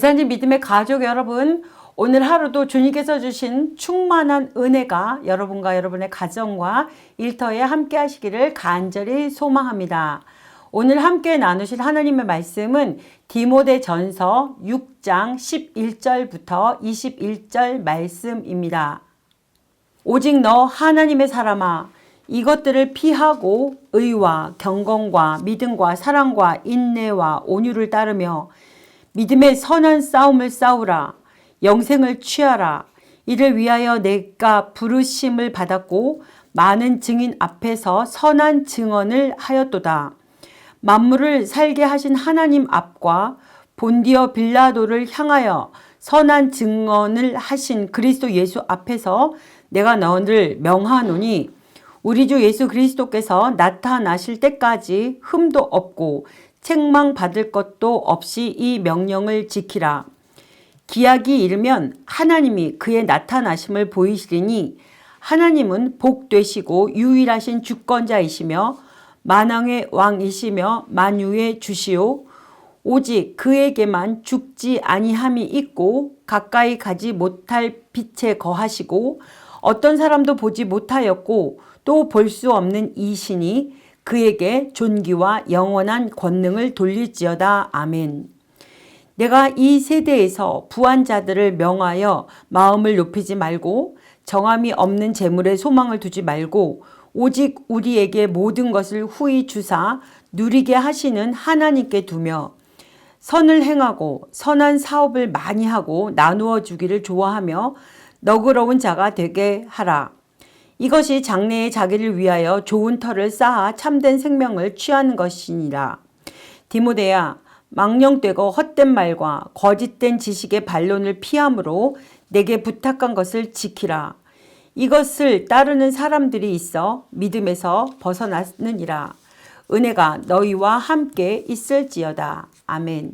부산진 믿음의 가족 여러분, 오늘 하루도 주님께서 주신 충만한 은혜가 여러분과 여러분의 가정과 일터에 함께 하시기를 간절히 소망합니다. 오늘 함께 나누실 하나님의 말씀은 디모데전서 6장 11절부터 21절 말씀입니다. 오직 너 하나님의 사람아, 이것들을 피하고 의와 경건과 믿음과 사랑과 인내와 온유를 따르며 믿음의 선한 싸움을 싸우라. 영생을 취하라. 이를 위하여 내가 부르심을 받았고 많은 증인 앞에서 선한 증언을 하였도다. 만물을 살게 하신 하나님 앞과 본디어 빌라도를 향하여 선한 증언을 하신 그리스도 예수 앞에서 내가 너를 명하노니 우리 주 예수 그리스도께서 나타나실 때까지 흠도 없고 책망받을 것도 없이 이 명령을 지키라. 기약이 이르면 하나님이 그의 나타나심을 보이시리니 하나님은 복되시고 유일하신 주권자이시며 만왕의 왕이시며 만유의 주시오. 오직 그에게만 죽지 아니함이 있고 가까이 가지 못할 빛에 거하시고 어떤 사람도 보지 못하였고 또 볼 수 없는 이신이 그에게 존귀와 영원한 권능을 돌릴지어다. 아멘. 내가 이 세대에서 부한 자들을 명하여 마음을 높이지 말고 정함이 없는 재물에 소망을 두지 말고 오직 우리에게 모든 것을 후히 주사 누리게 하시는 하나님께 두며 선을 행하고 선한 사업을 많이 하고 나누어 주기를 좋아하며 너그러운 자가 되게 하라. 이것이 장래에 자기를 위하여 좋은 터를 쌓아 참된 생명을 취하는 것이니라. 디모데야, 망령되고 헛된 말과 거짓된 지식의 반론을 피함으로 내게 부탁한 것을 지키라. 이것을 따르는 사람들이 있어 믿음에서 벗어났느니라. 은혜가 너희와 함께 있을지어다. 아멘.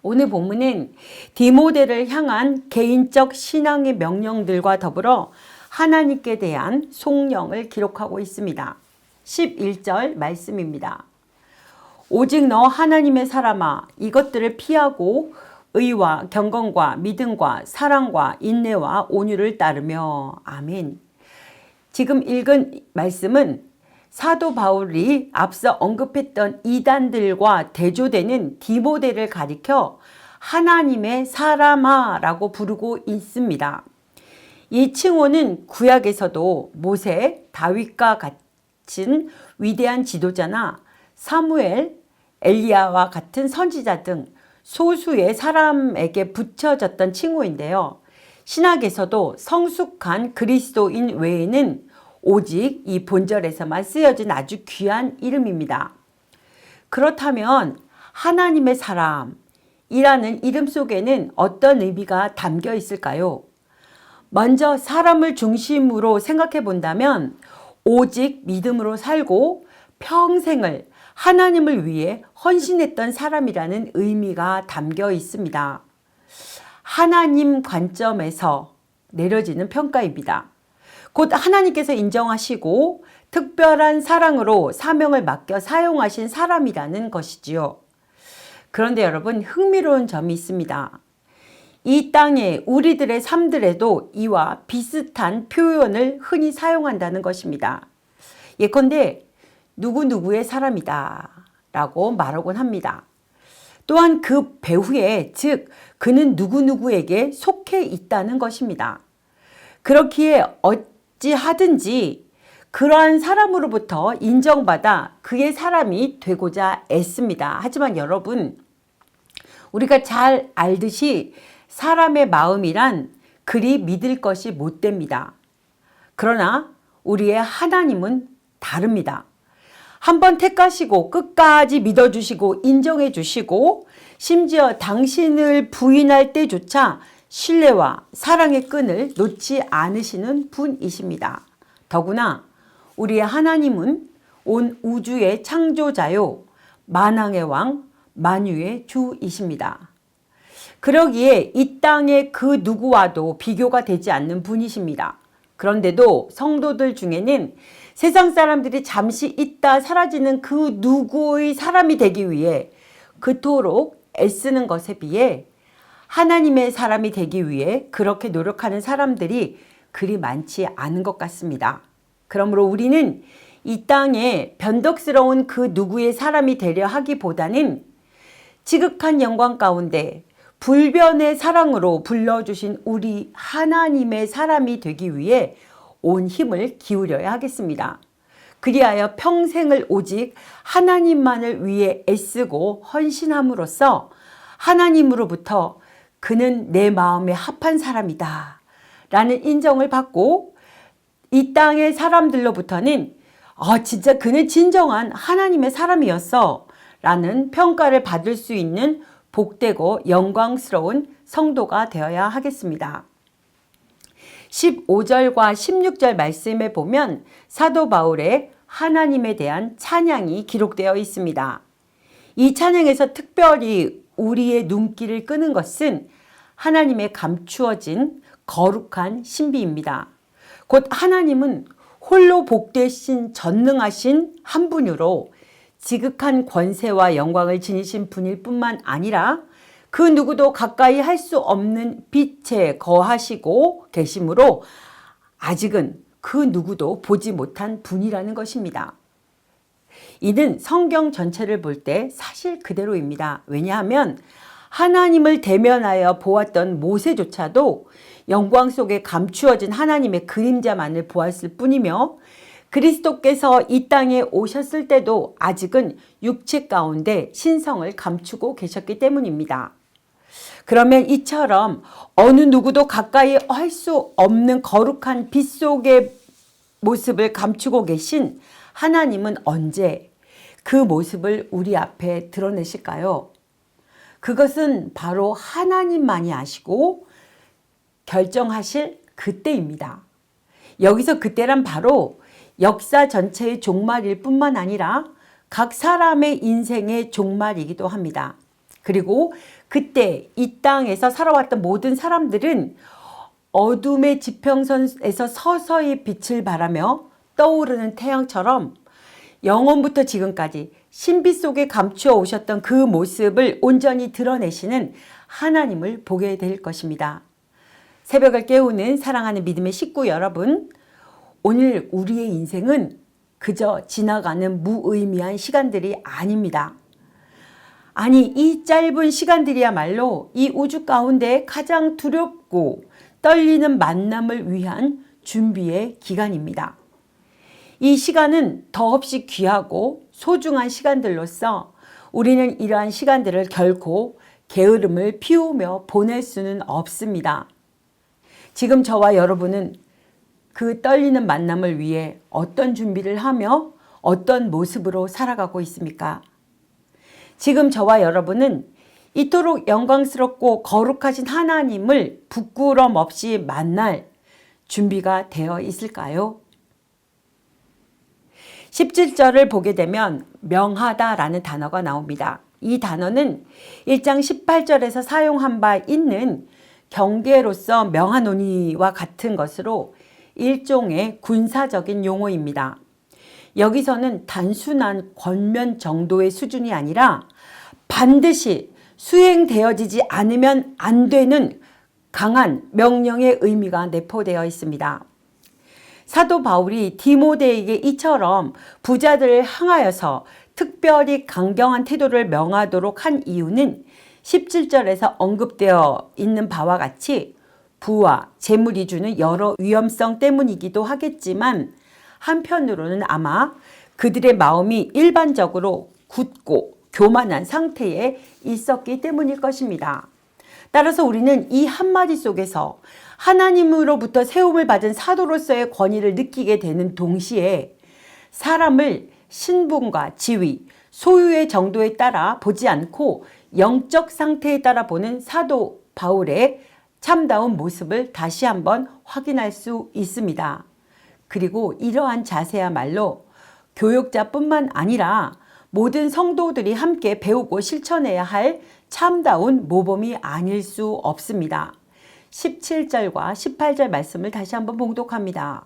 오늘 본문은 디모데를 향한 개인적 신앙의 명령들과 더불어 하나님께 대한 송령을 기록하고 있습니다. 11절 말씀입니다. 오직 너 하나님의 사람아, 이것들을 피하고 의와 경건과 믿음과 사랑과 인내와 온유를 따르며. 아멘. 지금 읽은 말씀은 사도 바울이 앞서 언급했던 이단들과 대조되는 디모데를 가리켜 하나님의 사람아 라고 부르고 있습니다. 이 칭호는 구약에서도 모세, 다윗과 같은 위대한 지도자나 사무엘, 엘리야와 같은 선지자 등 소수의 사람에게 붙여졌던 칭호인데요. 신학에서도 성숙한 그리스도인 외에는 오직 이 본절에서만 쓰여진 아주 귀한 이름입니다. 그렇다면 하나님의 사람이라는 이름 속에는 어떤 의미가 담겨 있을까요? 먼저 사람을 중심으로 생각해 본다면 오직 믿음으로 살고 평생을 하나님을 위해 헌신했던 사람이라는 의미가 담겨 있습니다. 하나님 관점에서 내려지는 평가입니다. 곧 하나님께서 인정하시고 특별한 사랑으로 사명을 맡겨 사용하신 사람이라는 것이지요. 그런데 여러분, 흥미로운 점이 있습니다. 이 땅에 우리들의 삶들에도 이와 비슷한 표현을 흔히 사용한다는 것입니다. 예컨대 누구누구의 사람이다 라고 말하곤 합니다. 또한 그 배후에, 즉 그는 누구누구에게 속해 있다는 것입니다. 그렇기에 어찌하든지 그러한 사람으로부터 인정받아 그의 사람이 되고자 애씁니다. 하지만 여러분, 우리가 잘 알듯이 사람의 마음이란 그리 믿을 것이 못 됩니다. 그러나 우리의 하나님은 다릅니다. 한번 택하시고 끝까지 믿어주시고 인정해주시고 심지어 당신을 부인할 때조차 신뢰와 사랑의 끈을 놓지 않으시는 분이십니다. 더구나 우리의 하나님은 온 우주의 창조자요 만왕의 왕 만유의 주이십니다. 그러기에 이 땅의 그 누구와도 비교가 되지 않는 분이십니다. 그런데도 성도들 중에는 세상 사람들이 잠시 있다 사라지는 그 누구의 사람이 되기 위해 그토록 애쓰는 것에 비해 하나님의 사람이 되기 위해 그렇게 노력하는 사람들이 그리 많지 않은 것 같습니다. 그러므로 우리는 이 땅에 변덕스러운 그 누구의 사람이 되려 하기보다는 지극한 영광 가운데 불변의 사랑으로 불러주신 우리 하나님의 사람이 되기 위해 온 힘을 기울여야 하겠습니다. 그리하여 평생을 오직 하나님만을 위해 애쓰고 헌신함으로써 하나님으로부터 그는 내 마음에 합한 사람이다 라는 인정을 받고 이 땅의 사람들로부터는 진짜 그는 진정한 하나님의 사람이었어 라는 평가를 받을 수 있는 복되고 영광스러운 성도가 되어야 하겠습니다. 15절과 16절 말씀에 보면 사도 바울의 하나님에 대한 찬양이 기록되어 있습니다. 이 찬양에서 특별히 우리의 눈길을 끄는 것은 하나님의 감추어진 거룩한 신비입니다. 곧 하나님은 홀로 복되신 전능하신 한 분으로 지극한 권세와 영광을 지니신 분일 뿐만 아니라 그 누구도 가까이 할 수 없는 빛에 거하시고 계시므로 아직은 그 누구도 보지 못한 분이라는 것입니다. 이는 성경 전체를 볼 때 사실 그대로입니다. 왜냐하면 하나님을 대면하여 보았던 모세조차도 영광 속에 감추어진 하나님의 그림자만을 보았을 뿐이며 그리스도께서 이 땅에 오셨을 때도 아직은 육체 가운데 신성을 감추고 계셨기 때문입니다. 그러면 이처럼 어느 누구도 가까이 할 수 없는 거룩한 빛 속의 모습을 감추고 계신 하나님은 언제 그 모습을 우리 앞에 드러내실까요? 그것은 바로 하나님만이 아시고 결정하실 그때입니다. 여기서 그때란 바로 역사 전체의 종말일 뿐만 아니라 각 사람의 인생의 종말이기도 합니다. 그리고 그때 이 땅에서 살아왔던 모든 사람들은 어둠의 지평선에서 서서히 빛을 발하며 떠오르는 태양처럼 영원부터 지금까지 신비 속에 감추어 오셨던 그 모습을 온전히 드러내시는 하나님을 보게 될 것입니다. 새벽을 깨우는 사랑하는 믿음의 식구 여러분, 오늘 우리의 인생은 그저 지나가는 무의미한 시간들이 아닙니다. 아니, 이 짧은 시간들이야말로 이 우주 가운데 가장 두렵고 떨리는 만남을 위한 준비의 기간입니다. 이 시간은 더없이 귀하고 소중한 시간들로서 우리는 이러한 시간들을 결코 게으름을 피우며 보낼 수는 없습니다. 지금 저와 여러분은 그 떨리는 만남을 위해 어떤 준비를 하며 어떤 모습으로 살아가고 있습니까? 지금 저와 여러분은 이토록 영광스럽고 거룩하신 하나님을 부끄럼 없이 만날 준비가 되어 있을까요? 17절을 보게 되면 명하다라는 단어가 나옵니다. 이 단어는 1장 18절에서 사용한 바 있는 경계로서 명하노니와 같은 것으로 일종의 군사적인 용어입니다. 여기서는 단순한 권면 정도의 수준이 아니라 반드시 수행되어지지 않으면 안 되는 강한 명령의 의미가 내포되어 있습니다. 사도 바울이 디모데에게 이처럼 부자들을 향하여서 특별히 강경한 태도를 명하도록 한 이유는 17절에서 언급되어 있는 바와 같이 부와 재물이 주는 여러 위험성 때문이기도 하겠지만 한편으로는 아마 그들의 마음이 일반적으로 굳고 교만한 상태에 있었기 때문일 것입니다. 따라서 우리는 이 한마디 속에서 하나님으로부터 세움을 받은 사도로서의 권위를 느끼게 되는 동시에 사람을 신분과 지위, 소유의 정도에 따라 보지 않고 영적 상태에 따라 보는 사도 바울의 참다운 모습을 다시 한번 확인할 수 있습니다. 그리고 이러한 자세야말로 교역자뿐만 아니라 모든 성도들이 함께 배우고 실천해야 할 참다운 모범이 아닐 수 없습니다. 17절과 18절 말씀을 다시 한번 봉독합니다.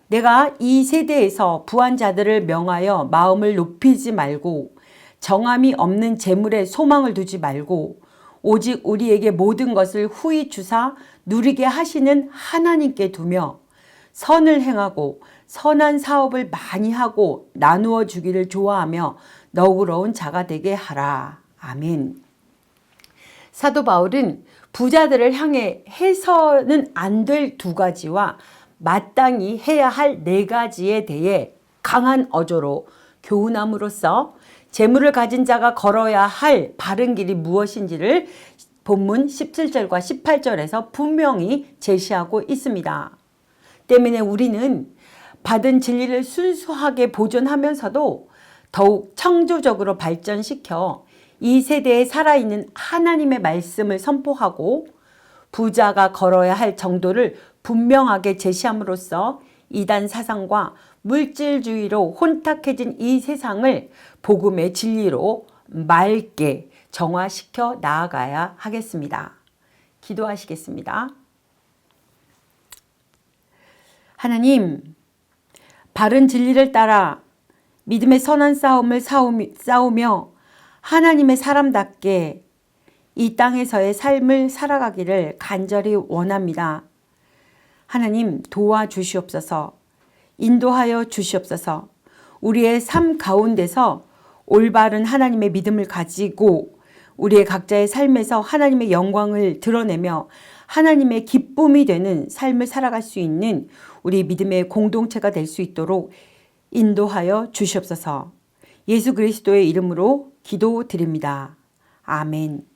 내가 이 세대에서 부한 자들을 명하여 마음을 높이지 말고 정함이 없는 재물에 소망을 두지 말고 오직 우리에게 모든 것을 후히 주사 누리게 하시는 하나님께 두며 선을 행하고 선한 사업을 많이 하고 나누어 주기를 좋아하며 너그러운 자가 되게 하라. 아멘. 사도 바울은 부자들을 향해 해서는 안 될 두 가지와 마땅히 해야 할 네 가지에 대해 강한 어조로 교훈함으로써 재물을 가진 자가 걸어야 할 바른 길이 무엇인지를 본문 17절과 18절에서 분명히 제시하고 있습니다. 때문에 우리는 받은 진리를 순수하게 보존하면서도 더욱 창조적으로 발전시켜 이 세대에 살아있는 하나님의 말씀을 선포하고 부자가 걸어야 할 정도를 분명하게 제시함으로써 이단 사상과 물질주의로 혼탁해진 이 세상을 복음의 진리로 맑게 정화시켜 나아가야 하겠습니다. 기도하시겠습니다. 하나님, 바른 진리를 따라 믿음의 선한 싸움을 싸우며 하나님의 사람답게 이 땅에서의 삶을 살아가기를 간절히 원합니다. 하나님 도와주시옵소서, 인도하여 주시옵소서. 우리의 삶 가운데서 올바른 하나님의 믿음을 가지고 우리의 각자의 삶에서 하나님의 영광을 드러내며 하나님의 기쁨이 되는 삶을 살아갈 수 있는 우리 믿음의 공동체가 될 수 있도록 인도하여 주시옵소서. 예수 그리스도의 이름으로 기도드립니다. 아멘.